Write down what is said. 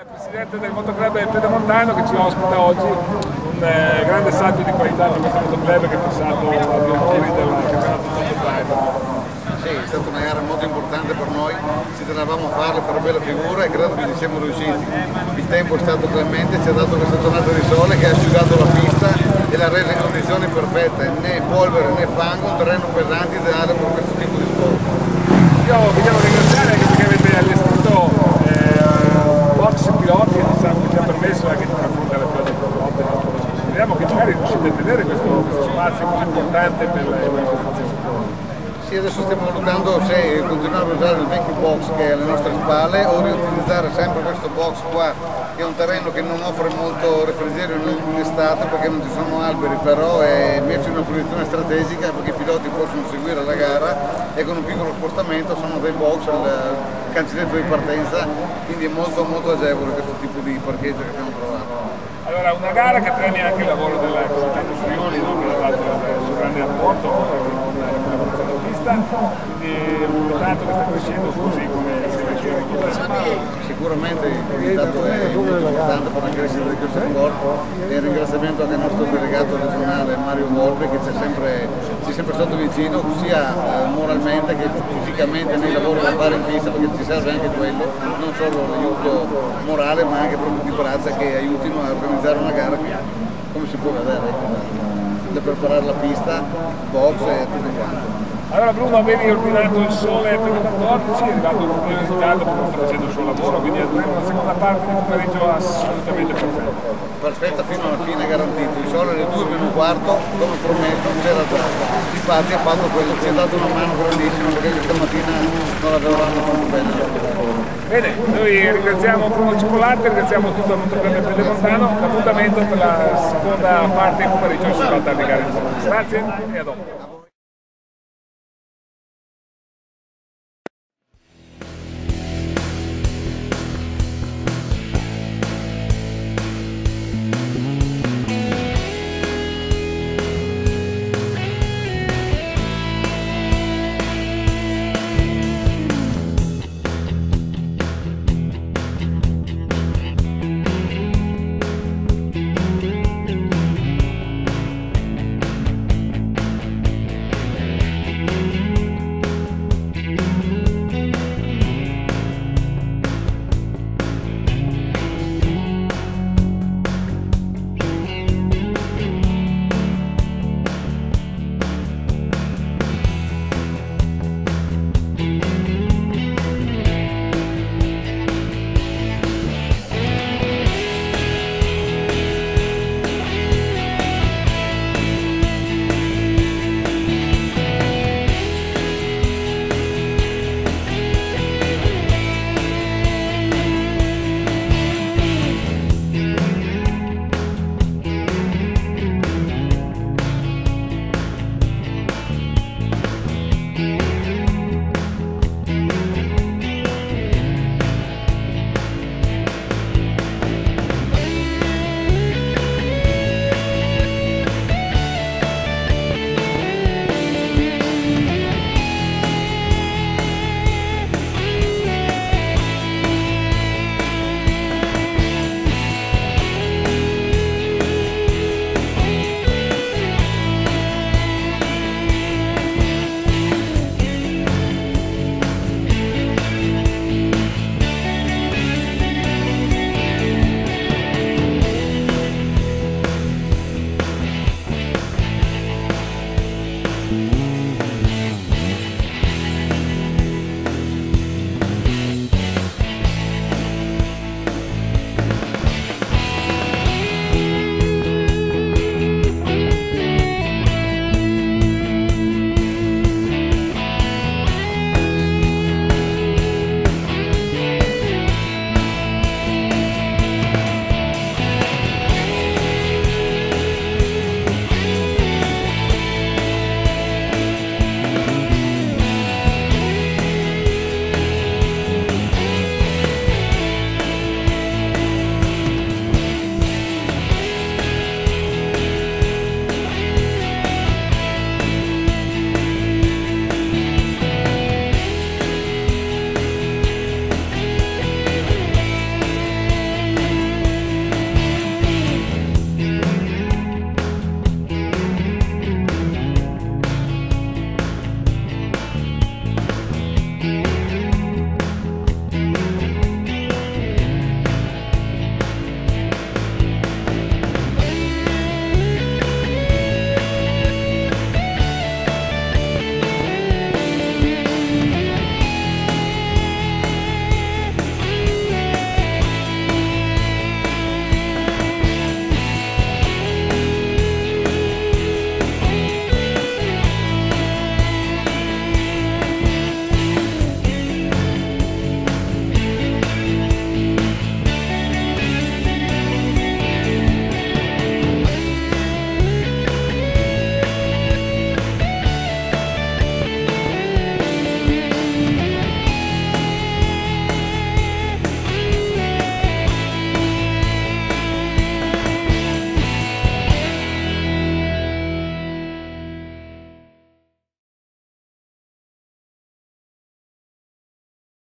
Presidente del Motoclub Pedemontano che ci ospita oggi, un grande salto di qualità per questo motoclub che è passato agli onori del campionato Motoclub. Sì, è stata una gara molto importante per noi, ci tenevamo a farle, fare bella figura e credo che ci siamo riusciti. Il tempo è stato clemente, ci ha dato questa tornata di sole che ha asciugato la pista e l'ha resa in condizioni perfette, né polvere né fango, un terreno pesante ideale per questo tipo di sport. Io vi devo ringraziare anche perché avete allestito box piloti che ci ha permesso anche di far fronte alla pilota purtroppo. Speriamo che magari riuscite a tenere questo spazio così importante per la manifestazione. Sì, adesso stiamo valutando se continuare a usare il vecchio box che è alle nostre spalle o riutilizzare sempre questo box qua, che è un terreno che non offre molto refrigerio in estate perché non ci sono alberi, però è messo in una posizione strategica perché i piloti possono seguire la gara e con un piccolo spostamento sono dei box al cancelletto di partenza, quindi è molto agevole questo tipo di parcheggio che abbiamo trovato. Allora, una gara che premia anche il lavoro del capitano Friuli, no? Che ha dato il suo grande apporto con la collaborazione della pista, quindi un comitato che sta crescendo così come si vede. Sicuramente il comitato è molto importante per la crescita di questo sport e un ringraziamento anche al nostro delegato regionale Mario Volpe che ci è sempre stato vicino sia moralmente che fisicamente nei lavori da fare in pista, perché ci serve anche quello, non solo l'aiuto morale ma anche proprio di braccia che aiutino a organizzare una gara che, come si può vedere, da preparare la pista, box e tutto quanto. Allora Bruno, avevi ordinato il sole per il 14, è arrivato un po' in ritardo perché sta facendo il suo lavoro, quindi avremo una seconda parte di pomeriggio assolutamente perfetta. Perfetta fino alla fine, garantito. Il sole alle 2 meno un quarto, come promesso, c'era già. Infatti ha fatto quello, ci ha dato una mano grandissima perché questa mattina non l'avevamo fatto bene. Bene, noi ringraziamo Bruno Cipollante, ringraziamo tutto il Motoclub Pedemontano, l'appuntamento per la seconda parte di pomeriggio sulla tarda di gara. Grazie e a dopo.